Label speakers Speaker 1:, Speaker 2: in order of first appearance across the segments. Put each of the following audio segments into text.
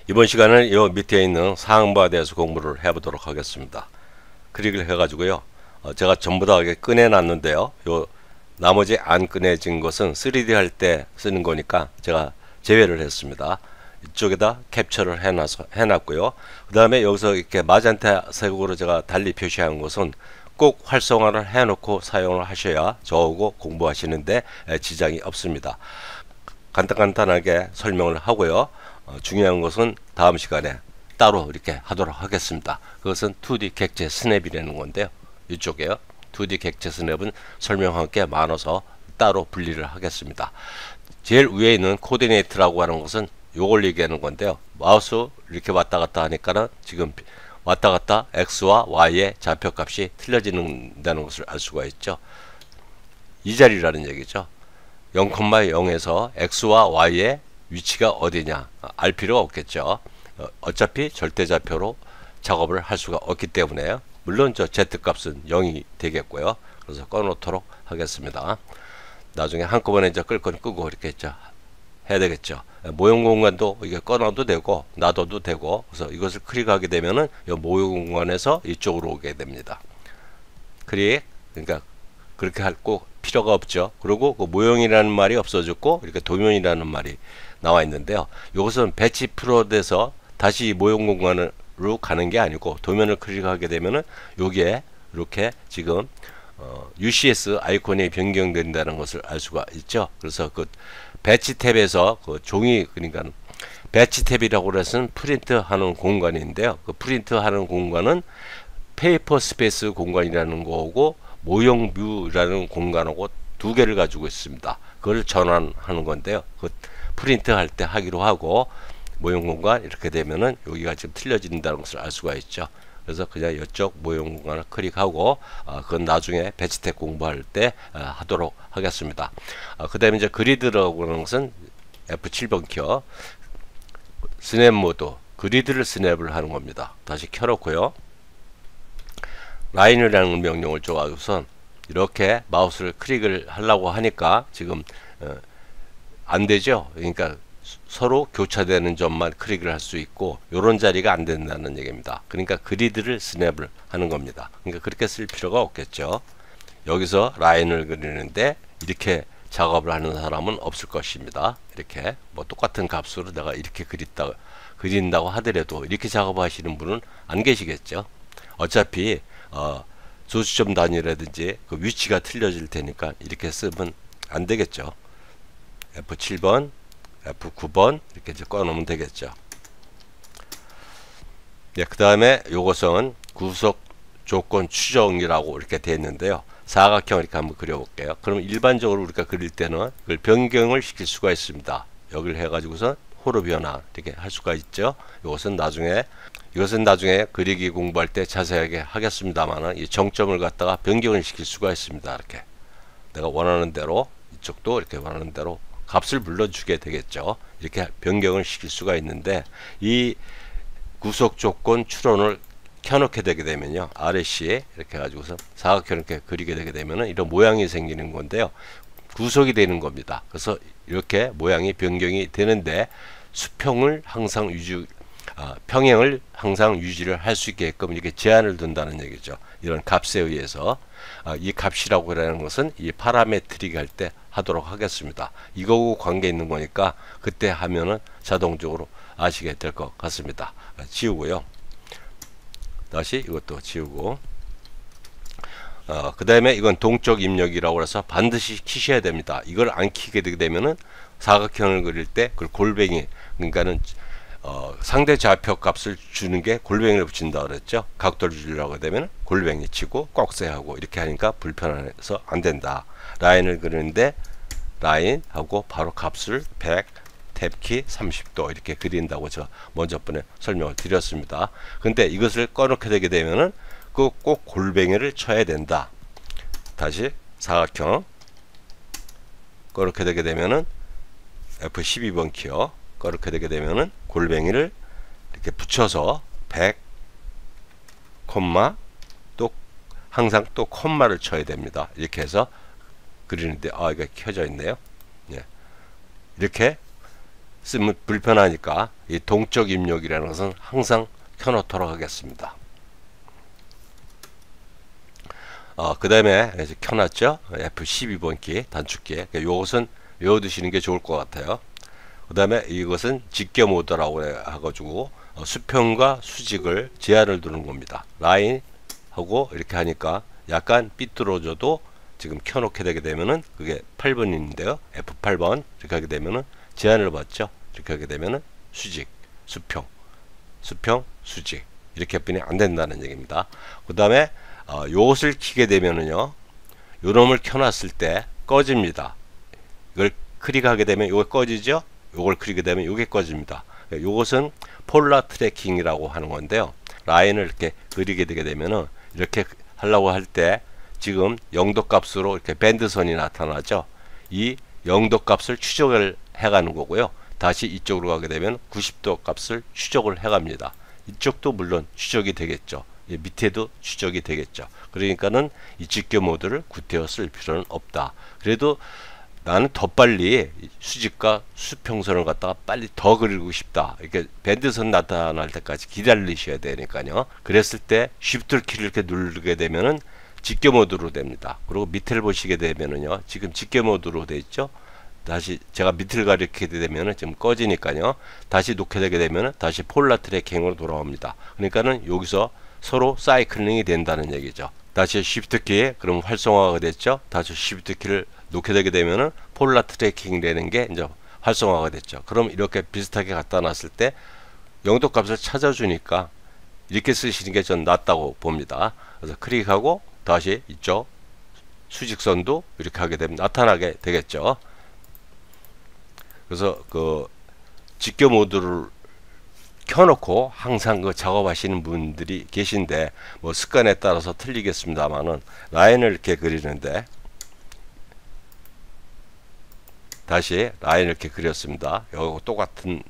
Speaker 1: 이번 시간은 요 밑에 있는 사항부에 대해서 공부를 해보도록 하겠습니다. 클릭을 해가지고요. 제가 전부 다 꺼내 놨는데요. 요 나머지 안 꺼내진 것은 3D 할 때 쓰는 거니까 제가 제외를 했습니다. 이쪽에다 캡처를 해놨고요. 그 다음에 여기서 이렇게 마젠타 색으로 제가 달리 표시한 것은 꼭 활성화를 해놓고 사용을 하셔야 저하고 공부하시는데 지장이 없습니다. 간단하게 설명을 하고요. 중요한 것은 다음 시간에 따로 이렇게 하도록 하겠습니다. 그것은 2D 객체 스냅이라는 건데요. 이쪽에요. 2D 객체 스냅은 설명할 게 많아서 따로 분리를 하겠습니다. 제일 위에 있는 코디네이트라고 하는 것은 요걸 얘기하는 건데요. 마우스 이렇게 왔다 갔다 하니까는 지금 왔다 갔다 X와 Y의 좌표값이 틀려진다는 것을 알 수가 있죠. 이 자리라는 얘기죠. 0,0에서 X와 Y의 위치가 어디냐 알 필요가 없겠죠. 어차피 절대좌표로 작업을 할 수가 없기 때문에요. 물론 저 Z값은 0이 되겠고요. 그래서 꺼놓도록 하겠습니다. 나중에 한꺼번에 이제 끌 건 끄고 이렇게 해야 되겠죠. 모형 공간도 이게 꺼놔도 되고 놔둬도 되고, 그래서 이것을 클릭하게 되면은 이 모형 공간에서 이쪽으로 오게 됩니다. 클릭. 그러니까 그렇게 할 꼭 필요가 없죠. 그리고 그 모형이라는 말이 없어졌고 이렇게 도면이라는 말이 나와 있는데요. 이것은 배치 풀어돼서 다시 모형 공간으로 가는 게 아니고 도면을 클릭하게 되면은 여기에 이렇게 지금 UCS 아이콘이 변경된다는 것을 알 수가 있죠. 그래서 그 배치 탭에서 그 종이, 그러니까 배치 탭이라고 해서 프린트 하는 공간인데요. 그 프린트 하는 공간은 페이퍼 스페이스 공간이라는 거고 모형 뷰라는 공간하고 두 개를 가지고 있습니다. 그걸 전환하는 건데요. 그 프린트 할 때 하기로 하고, 모형 공간 이렇게 되면은 여기가 지금 틀려진다는 것을 알 수가 있죠. 그래서 그냥 이쪽 모형 공간을 클릭하고 그건 나중에 배치 탭 공부할 때 하도록 하겠습니다. 그 다음에 이제 그리드라고 하는 것은 F7번 켜 스냅 모드, 그리드를 스냅을 하는 겁니다. 다시 켜놓고요. 라인이라는 명령을 줘가지고선 이렇게 마우스를 클릭을 하려고 하니까 지금 안 되죠. 그러니까 서로 교차되는 점만 클릭을 할 수 있고 요런 자리가 안 된다는 얘기입니다. 그러니까 그리드를 스냅을 하는 겁니다. 그러니까 그렇게 쓸 필요가 없겠죠. 여기서 라인을 그리는데 이렇게 작업을 하는 사람은 없을 것입니다. 이렇게 뭐 똑같은 값으로 내가 이렇게 그린다고 하더라도 이렇게 작업하시는 분은 안 계시겠죠. 어차피 소수점 단위라든지 그 위치가 틀려질 테니까 이렇게 쓰면 안 되겠죠. F7번, F9번 이렇게 이제 꺼놓으면 되겠죠. 네, 그 다음에 요것은 구속 조건 추정이라고 이렇게 되어 있는데요. 사각형 이렇게 한번 그려볼게요. 그럼 일반적으로 우리가 그릴 때는 그걸 변경을 시킬 수가 있습니다. 여기를 해가지고서 호로 변화 이렇게 할 수가 있죠. 이것은 나중에 그리기 공부할 때 자세하게 하겠습니다만은 이 정점을 갖다가 변경을 시킬 수가 있습니다. 이렇게 내가 원하는 대로, 이쪽도 이렇게 원하는 대로 값을 불러주게 되겠죠. 이렇게 변경을 시킬 수가 있는데 이 구속 조건 추론을 켜놓게 되게 되면요, RC 이렇게 해가지고서 사각형 이렇게 그리게 되게 되면은 이런 모양이 생기는 건데요. 구속이 되는 겁니다. 그래서 이렇게 모양이 변경이 되는데 수평을 항상 평행을 항상 유지를 할 수 있게끔 이렇게 제한을 둔다는 얘기죠. 이런 값에 의해서 이 값이라고 하는 것은 이 파라메트릭 할 때 하도록 하겠습니다. 이거하고 관계 있는 거니까 그때 하면은 자동적으로 아시게 될 것 같습니다. 지우고요. 다시 이것도 지우고, 그 다음에 이건 동적 입력이라고 해서 반드시 키셔야 됩니다. 이걸 안 키게 되게 되면은 사각형을 그릴 때 그걸 골뱅이, 그러니까는 상대 좌표 값을 주는 게 골뱅이를 붙인다 그랬죠. 각도를 주려고 되면 골뱅이 치고 꺽쇠하고 이렇게 하니까 불편해서 안 된다. 라인을 그리는데 라인하고 바로 값을 100, 탭키 30도 이렇게 그린다고 제가 먼저 번에 설명을 드렸습니다. 근데 이것을 꺼놓게 되게 되면은 꼭 골뱅이를 쳐야 된다. 다시 사각형 꺼놓게 되게 되면은 F12번 키요. 그렇게 되게 되면은 골뱅이를 이렇게 붙여서 100, 콤마 또 항상 또 콤마를 쳐야 됩니다. 이렇게 해서 그리는데 이게 켜져 있네요. 예. 이렇게 쓰면 불편하니까 이 동적 입력이라는 것은 항상 켜놓도록 하겠습니다. 그 다음에 이제 켜놨죠. F12번 키 단축키. 이것은 외워두시는 게 좋을 것 같아요. 그 다음에 이것은 직겨 모드라고 해가지고 수평과 수직을 제한을 두는 겁니다. 라인 하고 이렇게 하니까 약간 삐뚤어져도 지금 켜놓게 되게 되면은 그게 8번인데요. F8번 이렇게 하게 되면은 제한을 받죠. 이렇게 하게 되면은 수직, 수평, 수평, 수직 이렇게 뿐이 안 된다는 얘기입니다. 그 다음에 요것을 키게 되면은요, 요놈을 켜놨을 때 꺼집니다. 이걸 클릭하게 되면 요게 꺼지죠. 요걸 클릭하게 되면 요게 꺼집니다. 요것은 폴라 트래킹이라고 하는 건데요. 라인을 이렇게 그리게 되게 되면은 이렇게 하려고 할 때 지금 0도 값으로 이렇게 밴드선이 나타나죠. 이 0도 값을 추적을 해가는 거고요. 다시 이쪽으로 가게 되면 90도 값을 추적을 해갑니다. 이쪽도 물론 추적이 되겠죠. 밑에도 추적이 되겠죠. 그러니까는 이 직겨 모드를 구태여 쓸 필요는 없다. 그래도 나는 더 빨리 수직과 수평선을 갖다가 빨리 더 그리고 싶다. 이렇게 밴드선 나타날 때까지 기다리셔야 되니까요. 그랬을 때 Shift 키를 이렇게 누르게 되면은 직겨 모드로 됩니다. 그리고 밑을 보시게 되면은요, 지금 직겨 모드로 돼 있죠. 다시 제가 밑을 가리게 되면은 지금 꺼지니까요. 다시 놓게 되게 되면은 다시 폴라 트래킹으로 돌아옵니다. 그러니까는 여기서 서로 사이클링이 된다는 얘기죠. 다시 Shift 키, 그럼 활성화가 됐죠. 다시 Shift 키를 놓게 되게 되면은 폴라 트래킹 되는 게 이제 활성화가 됐죠. 그럼 이렇게 비슷하게 갖다 놨을 때 0도 값을 찾아주니까 이렇게 쓰시는 게 전 낫다고 봅니다. 그래서 클릭하고 다시 이쪽 수직선도 이렇게 하게 되면 나타나게 되겠죠. 그래서 그 직겨 모드를 켜놓고 항상 그 작업하시는 분들이 계신데 뭐 습관에 따라서 틀리겠습니다만은 라인을 이렇게 그리는데 다시 라인을 이렇게 그렸습니다. 여기 똑같은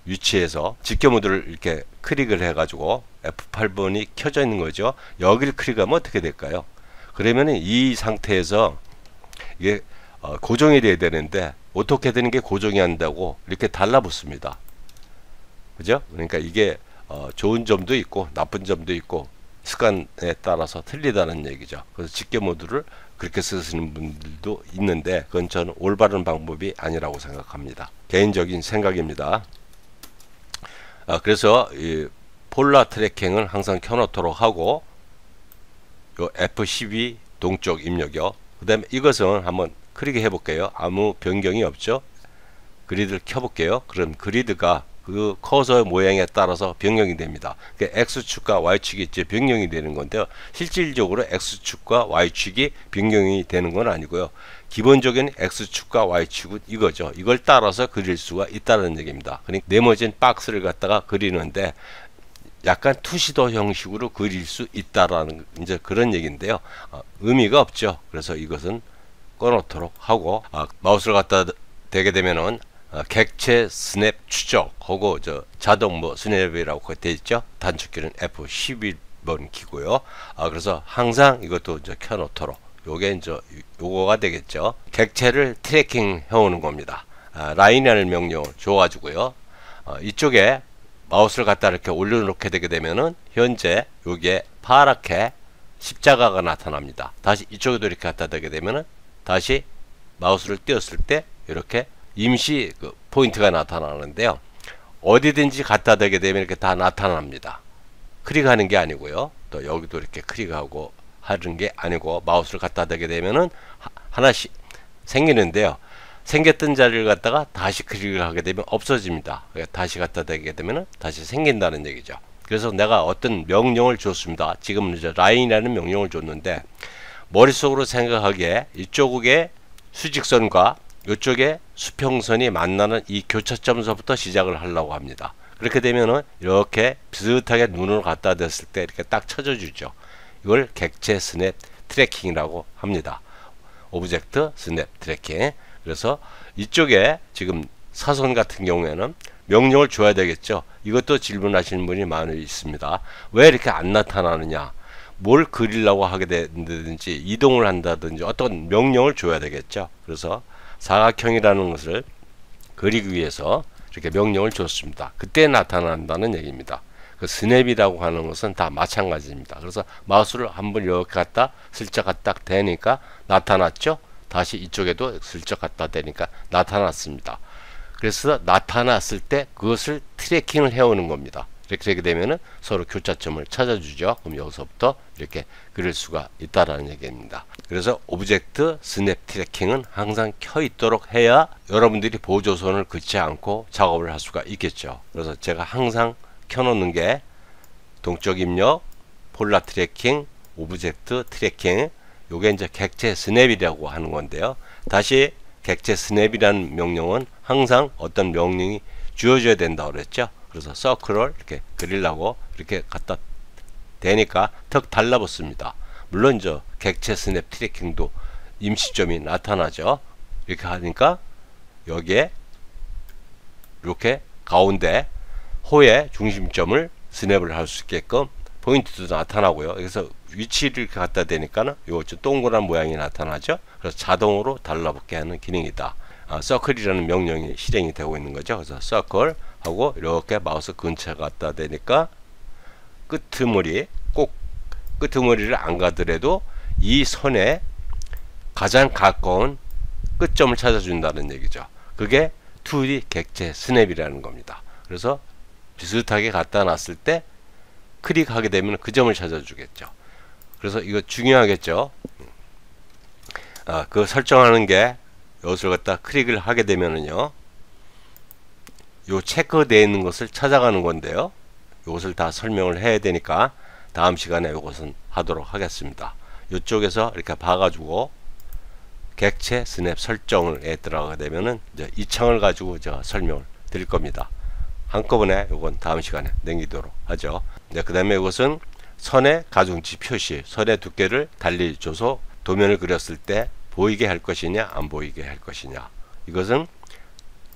Speaker 1: 위치에서 직겨 모드를 이렇게 클릭을 해가지고 F8번이 켜져 있는 거죠. 여기를 클릭하면 어떻게 될까요? 그러면은 이 상태에서 이게 고정이 돼야 되는데 어떻게 되는 게 고정이 안 되고 이렇게 달라붙습니다. 그죠? 그러니까 이게 좋은 점도 있고 나쁜 점도 있고 습관에 따라서 틀리다는 얘기죠. 그래서 직겨 모드를 그렇게 쓰시는 분들도 있는데 그건 저는 올바른 방법이 아니라고 생각합니다. 개인적인 생각입니다. 그래서 이 폴라 트래킹을 항상 켜놓도록 하고 요 F12 동쪽 입력이요. 그 다음에 이것은 한번 클릭해 볼게요. 아무 변경이 없죠. 그리드를 켜볼게요. 그럼 그리드가 그 커서 모양에 따라서 변경이 됩니다. X축과 Y축이 이제 변경이 되는 건데요. 실질적으로 X축과 Y축이 변경이 되는 건 아니고요. 기본적인 X축과 Y축은 이거죠. 이걸 따라서 그릴 수가 있다는 얘기입니다. 그러니까 네모진 박스를 갖다가 그리는데 약간 투시도 형식으로 그릴 수 있다라는 이제 그런 얘기인데요. 의미가 없죠. 그래서 이것은 꺼놓도록 하고 마우스를 갖다 대게 되면은 객체 스냅 추적하고 자동 스냅이라고 되어 있죠. 단축키는 F11번 키고요. 그래서 항상 이것도 이제 켜놓도록 요게 이제 요거가 되겠죠. 객체를 트래킹 해오는 겁니다. 라인이라는 명령을 줘가지고요. 이쪽에 마우스를 갖다 이렇게 올려놓게 되게 되면은 현재 요게 파랗게 십자가가 나타납니다. 다시 이쪽에도 이렇게 갖다 대게 되면은 다시 마우스를 띄웠을 때 이렇게 임시 그 포인트가 나타나는데요. 어디든지 갖다 대게 되면 이렇게 다 나타납니다. 클릭하는 게 아니고요. 또 여기도 이렇게 클릭하고 하는 게 아니고 마우스를 갖다 대게 되면은 하나씩 생기는데요. 생겼던 자리를 갖다가 다시 클릭을 하게 되면 없어집니다. 다시 갖다 대게 되면 다시 생긴다는 얘기죠. 그래서 내가 어떤 명령을 줬습니다. 지금 이제 라인이라는 명령을 줬는데 머릿속으로 생각하기에 이쪽에 수직선과 이쪽에 수평선이 만나는 이 교차점서부터 시작을 하려고 합니다. 그렇게 되면은 이렇게 비슷하게 눈을 갖다 댔을 때 이렇게 딱 쳐져주죠. 이걸 객체 스냅 트래킹이라고 합니다. 오브젝트 스냅 트래킹. 그래서 이쪽에 지금 사선 같은 경우에는 명령을 줘야 되겠죠. 이것도 질문하시는 분이 많이 있습니다. 왜 이렇게 안 나타나느냐? 뭘 그리려고 하게 된다든지 이동을 한다든지 어떤 명령을 줘야 되겠죠. 그래서 사각형이라는 것을 그리기 위해서 이렇게 명령을 줬습니다. 그때 나타난다는 얘기입니다. 그 스냅이라고 하는 것은 다 마찬가지입니다. 그래서 마우스를 한번 이렇게 갖다 슬쩍 갖다 대니까 나타났죠. 다시 이쪽에도 슬쩍 갖다 대니까 나타났습니다. 그래서 나타났을 때 그것을 트래킹을 해오는 겁니다. 이렇게 되면은 서로 교차점을 찾아주죠. 그럼 여기서부터 이렇게 그릴 수가 있다라는 얘기입니다. 그래서 오브젝트 스냅 트래킹은 항상 켜 있도록 해야 여러분들이 보조선을 긋지 않고 작업을 할 수가 있겠죠. 그래서 제가 항상 켜놓는 게 동적 입력, 폴라 트래킹, 오브젝트 트래킹, 요게 이제 객체 스냅이라고 하는 건데요. 다시 객체 스냅이라는 명령은 항상 어떤 명령이 주어져야 된다고 그랬죠. 그래서 서클을 이렇게 그리려고 이렇게 갖다 대니까 턱 달라붙습니다. 물론 저 객체 스냅 트래킹도 임시점이 나타나죠. 이렇게 하니까 여기에 이렇게 가운데 호의 중심점을 스냅을 할 수 있게끔 포인트도 나타나고요. 그래서 위치를 이렇게 갖다 대니까는 요 동그란 모양이 나타나죠. 그래서 자동으로 달라붙게 하는 기능이다. 서클이라는 명령이 실행이 되고 있는 거죠. 그래서 서클 하고 이렇게 마우스 근처에 갖다 대니까 끄트머리 꼭 끄트머리를 안 가더라도 이 선에 가장 가까운 끝점을 찾아준다는 얘기죠. 그게 2D 객체 스냅이라는 겁니다. 그래서 비슷하게 갖다 놨을 때 클릭하게 되면 그 점을 찾아주겠죠. 그래서 이거 중요하겠죠. 그 설정하는 게 여기서 갖다 클릭을 하게 되면은요, 요 체크되어 있는 것을 찾아가는 건데요. 이것을 다 설명을 해야 되니까 다음 시간에 이것은 하도록 하겠습니다. 이쪽에서 이렇게 봐가지고 객체 스냅 설정에 들어가게 되면은 이제 이 창을 가지고 제가 설명을 드릴 겁니다. 한꺼번에 이건 다음 시간에 남기도록 하죠. 그 다음에 이것은 선의 가중치 표시, 선의 두께를 달리 줘서 도면을 그렸을 때 보이게 할 것이냐 안 보이게 할 것이냐, 이것은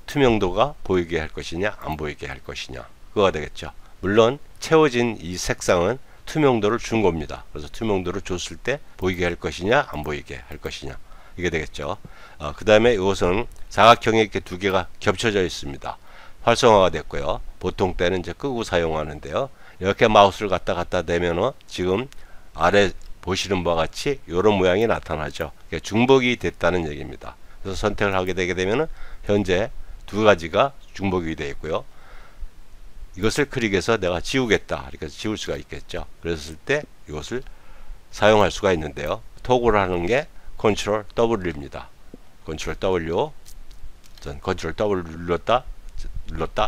Speaker 1: 투명도가 보이게 할 것이냐 안 보이게 할 것이냐, 그거가 되겠죠. 물론 채워진 이 색상은 투명도를 준 겁니다. 그래서 투명도를 줬을 때 보이게 할 것이냐 안 보이게 할 것이냐, 이게 되겠죠. 그 다음에 이것은 사각형에 이렇게 두 개가 겹쳐져 있습니다. 활성화가 됐고요. 보통 때는 이제 끄고 사용하는데요. 이렇게 마우스를 갖다 대면은 지금 아래 보시는 바와 같이 이런 모양이 나타나죠. 중복이 됐다는 얘기입니다. 그래서 선택을 하게 되게 되면은 현재 두 가지가 중복이 되어 있고요. 이것을 클릭해서 내가 지우겠다, 이렇게 지울 수가 있겠죠. 그랬을 때 이것을 사용할 수가 있는데요. 토글 하는 게 컨트롤 W입니다. 컨트롤 W, 컨트롤 W 눌렀다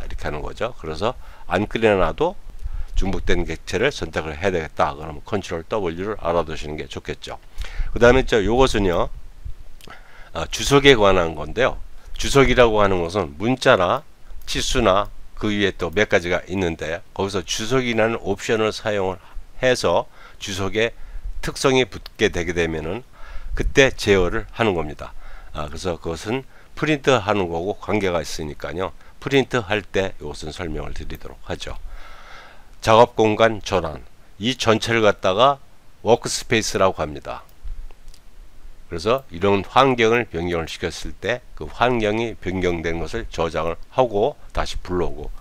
Speaker 1: 이렇게 하는 거죠. 그래서 안 그려놔도 중복된 객체를 선택을 해야 되겠다. 그러면 컨트롤 W를 알아두시는 게 좋겠죠. 그 다음에 요것은요, 주석에 관한 건데요. 주석이라고 하는 것은 문자나 치수나 그 위에 또 몇 가지가 있는데, 거기서 주석이라는 옵션을 사용을 해서 주석에 특성이 붙게 되게 되면은 그때 제어를 하는 겁니다. 그래서 그것은 프린트 하는 거고 관계가 있으니까요. 프린트 할 때 이것은 설명을 드리도록 하죠. 작업 공간 전환, 이 전체를 갖다가 워크스페이스라고 합니다. 그래서 이런 환경을 변경을 시켰을 때 그 환경이 변경된 것을 저장을 하고 다시 불러오고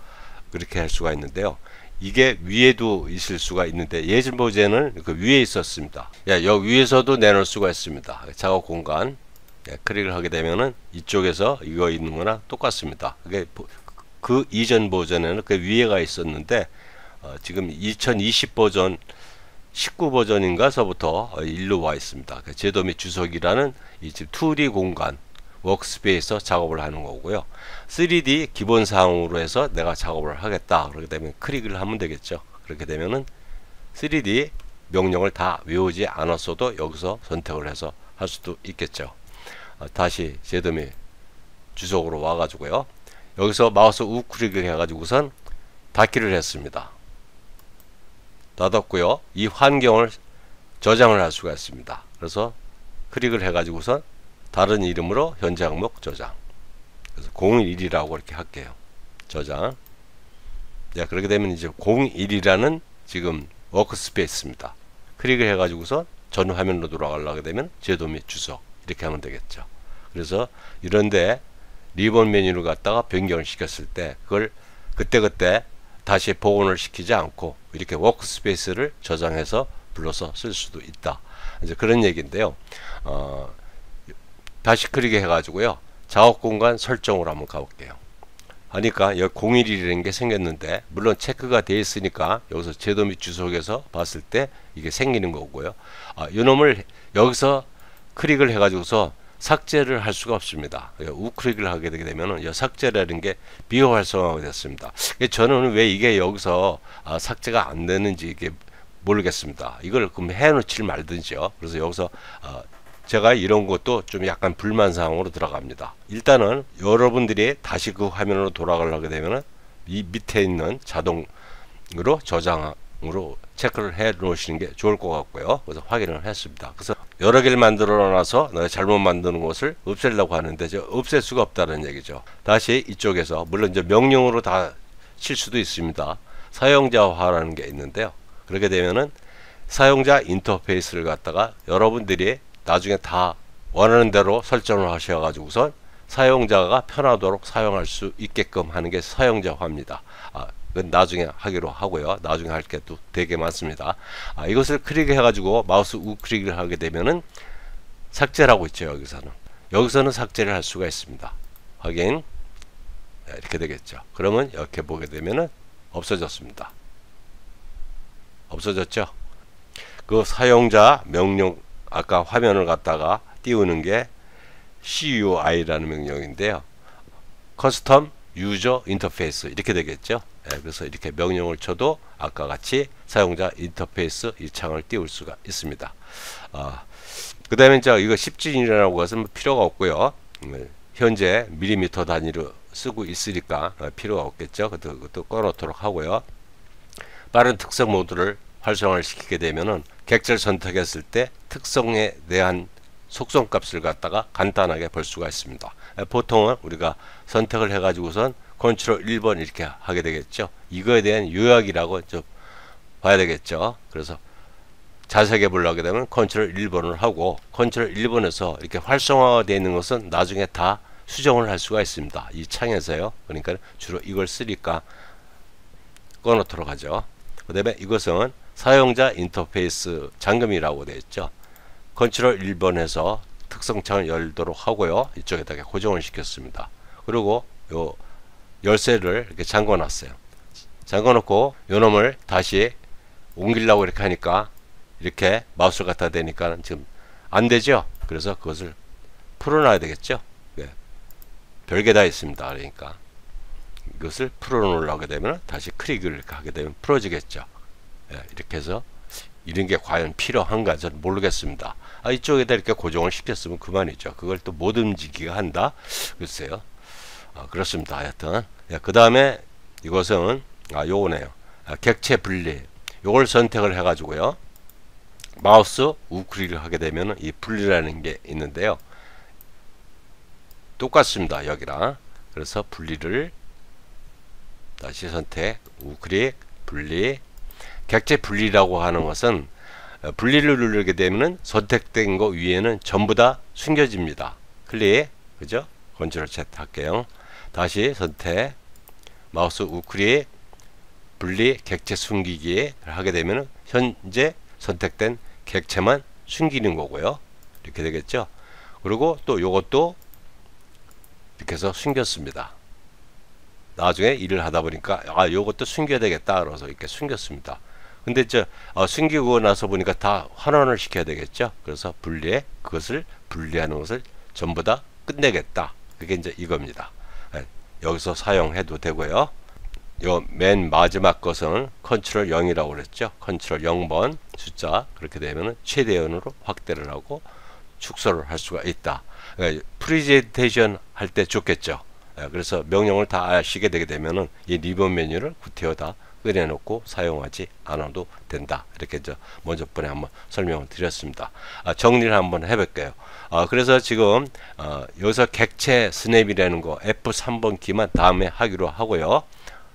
Speaker 1: 그렇게 할 수가 있는데요. 이게 위에도 있을 수가 있는데 예전 버전은 그 위에 있었습니다. 여기 위에서도 내놓을 수가 있습니다. 작업 공간 클릭을 하게 되면은 이쪽에서 이거 있는 거나 똑같습니다. 그게 그 이전 버전에는 그 위에가 있었는데 지금 2020 버전 19 버전인가서부터 일로 와 있습니다. 제도 및 주석이라는 이 지금 2D 공간 워크스페이스에서 작업을 하는 거고요. 3D 기본 사항으로 해서 내가 작업을 하겠다. 그렇게 되면 클릭을 하면 되겠죠. 그렇게 되면은 3D 명령을 다 외우지 않았어도 여기서 선택을 해서 할 수도 있겠죠. 다시 제도 및 주석으로 와가지고요. 여기서 마우스 우클릭을 해가지고선 닫기를 했습니다. 닫았고요. 이 환경을 저장을 할 수가 있습니다. 그래서 클릭을 해가지고선 다른 이름으로 현재 항목 저장. 그래서 01이라고 이렇게 할게요. 저장. 그렇게 되면 이제 01이라는 지금 워크스페이스입니다. 클릭을 해가지고서 전 화면으로 돌아가려게 되면 제도 및 주석 이렇게 하면 되겠죠. 그래서 이런데 리본 메뉴를 갖다가 변경을 시켰을 때 그걸 그때그때 다시 복원을 시키지 않고 이렇게 워크스페이스를 저장해서 불러서 쓸 수도 있다. 이제 그런 얘기인데요. 다시 클릭해 가지고요. 작업 공간 설정으로 한번 가볼게요. 하니까 여기 011이라는 게 생겼는데, 물론 체크가 되어 있으니까 여기서 제도 및 주소에서 봤을 때 이게 생기는 거고요. 이놈을 여기서 클릭을 해 가지고서 삭제를 할 수가 없습니다. 우클릭을 하게 되게 되면은 이 삭제라는 게 비활성화가 됐습니다. 저는 왜 이게 여기서 삭제가 안 되는지 이게 모르겠습니다. 이걸 그럼 해놓지 말든지요. 그래서 여기서 제가 이런 것도 좀 약간 불만사항으로 들어갑니다. 일단은 여러분들이 다시 그 화면으로 돌아가려게 되면은 이 밑에 있는 자동으로 저장으로 체크를 해 놓으시는 게 좋을 것 같고요. 그래서 확인을 했습니다. 그래서 여러 개를 만들어 놔서 내가 잘못 만드는 것을 없애려고 하는데 없앨 수가 없다는 얘기죠. 다시 이쪽에서 물론 이제 명령으로 다 칠 수도 있습니다. 사용자화라는 게 있는데요. 그렇게 되면은 사용자 인터페이스를 갖다가 여러분들이 나중에 다 원하는 대로 설정을 하셔가지고선 사용자가 편하도록 사용할 수 있게끔 하는 게 사용자화입니다. 그건 나중에 하기로 하고요. 나중에 할 게 또 되게 많습니다. 이것을 클릭해 가지고 마우스 우클릭을 하게 되면은 삭제라고 있죠. 여기서는 삭제를 할 수가 있습니다. 확인. 이렇게 되겠죠. 그러면 이렇게 보게 되면은 없어졌습니다. 없어졌죠. 그 사용자 명령, 아까 화면을 갖다가 띄우는 게 CUI라는 명령인데요. 커스텀 유저 인터페이스 이렇게 되겠죠. 그래서 이렇게 명령을 쳐도 아까 같이 사용자 인터페이스 이 창을 띄울 수가 있습니다. 그 다음에 이제 이거 10진이라고 해서 필요가 없고요. 현재 밀리미터 단위로 쓰고 있으니까 필요가 없겠죠. 그것도 꺼놓도록 하고요. 빠른 특성 모드를 활성화를 시키게 되면은 객체를 선택했을 때 특성에 대한 속성 값을 갖다가 간단하게 볼 수가 있습니다. 보통은 우리가 선택을 해 가지고선 컨트롤 1번 이렇게 하게 되겠죠. 이거에 대한 요약이라고 좀 봐야 되겠죠. 그래서 자세하게 보려게 되면 컨트롤 1번을 하고 컨트롤 1번에서 이렇게 활성화가 되어 있는 것은 나중에 다 수정을 할 수가 있습니다. 이 창에서요. 그러니까 주로 이걸 쓰니까 꺼놓도록 하죠. 그 다음에 이것은 사용자 인터페이스 잠금이라고 되어 있죠. 컨트롤 1번에서 특성창을 열도록 하고요. 이쪽에다가 고정을 시켰습니다. 그리고 요 열쇠를 이렇게 잠궈 놨어요. 잠궈 놓고 요 놈을 다시 옮기려고 이렇게 하니까 이렇게 마우스를 갖다 대니까 지금 안 되죠. 그래서 그것을 풀어놔야 되겠죠. 별게 다 있습니다. 그러니까 이것을 풀어놓으려고 되면 다시 클릭을 이렇게 하게 되면 풀어지겠죠. 이렇게 해서 이런 게 과연 필요한가 저는 모르겠습니다. 이쪽에다 이렇게 고정을 시켰으면 그만이죠. 그걸 또 못 움직이게 한다. 글쎄요. 그렇습니다. 하여튼 그 다음에 이것은 요거네요. 객체 분리. 요걸 선택을 해 가지고요. 마우스 우클릭을 하게 되면 이 분리라는 게 있는데요. 똑같습니다. 여기랑. 그래서 분리를 다시 선택, 우클릭, 분리. 객체 분리라고 하는 것은 분리를 누르게 되면 선택된 거 위에는 전부 다 숨겨집니다. 클릭, 그죠? 컨트롤 Z 할게요. 다시 선택, 마우스 우클릭, 분리, 객체 숨기기 하게 되면 현재 선택된 객체만 숨기는 거고요. 이렇게 되겠죠? 그리고 또 요것도 이렇게 해서 숨겼습니다. 나중에 일을 하다 보니까 요것도 숨겨야 되겠다 그래서 이렇게 숨겼습니다. 근데 숨기고 나서 보니까 다 환원을 시켜야 되겠죠. 그래서 분리해 그것을 분리하는 것을 전부 다 끝내겠다. 그게 이제 이겁니다. 여기서 사용해도 되고요. 요 맨 마지막 것은 컨트롤 0이라고 그랬죠. 컨트롤 0번 숫자 그렇게 되면은 최대한으로 확대를 하고 축소를 할 수가 있다. 프레젠테이션 할 때 좋겠죠. 그래서 명령을 다 아시게 되게 되면은 이 리본 메뉴를 구태여 다 꺼내놓고 사용하지 않아도 된다. 이렇게 먼저 번에 한번 설명을 드렸습니다. 정리를 한번 해볼게요. 그래서 지금 여기서 객체 스냅이라는 거 F3번 키만 다음에 하기로 하고요.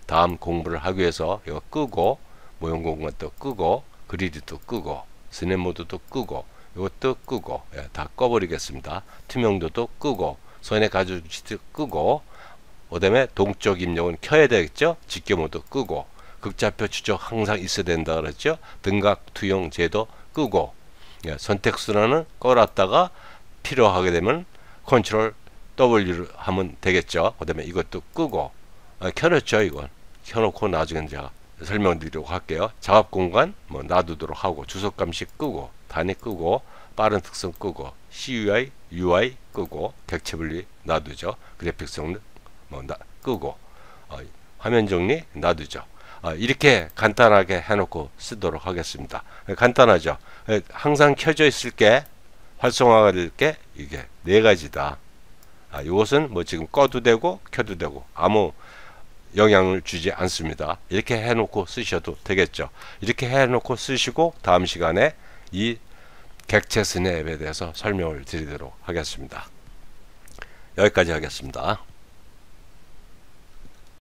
Speaker 1: 다음 공부를 하기 위해서 이거 끄고 모형 공간도 끄고 그리드도 끄고 스냅 모드도 끄고 이것도 끄고 다 꺼버리겠습니다. 투명도도 끄고 손에 가지고 끄고, 그 다음에 동적 입력은 켜야 되겠죠. 직교 모드 끄고, 극좌표 추적 항상 있어야 된다 그랬죠. 등각 투영 제도 끄고, 예, 선택순환은 꺼놨다가 필요하게 되면 컨트롤 W를 하면 되겠죠. 그 다음에 이것도 끄고, 켜놓죠. 이건 켜놓고 나중에 제가 설명드리도록 할게요. 작업 공간 뭐 놔두도록 하고, 주석 감시 끄고, 단위 끄고, 빠른 특성 끄고, CUI, UI 끄고, 객체 분리 놔두죠. 그래픽성 뭐 끄고, 화면 정리 놔두죠. 이렇게 간단하게 해놓고 쓰도록 하겠습니다. 간단하죠. 항상 켜져 있을 게 활성화가 될 게 이게 네 가지다. 이것은 뭐 지금 꺼도 되고 켜도 되고 아무 영향을 주지 않습니다. 이렇게 해놓고 쓰셔도 되겠죠. 이렇게 해놓고 쓰시고 다음 시간에 이 객체 스냅에 대해서 설명을 드리도록 하겠습니다. 여기까지 하겠습니다.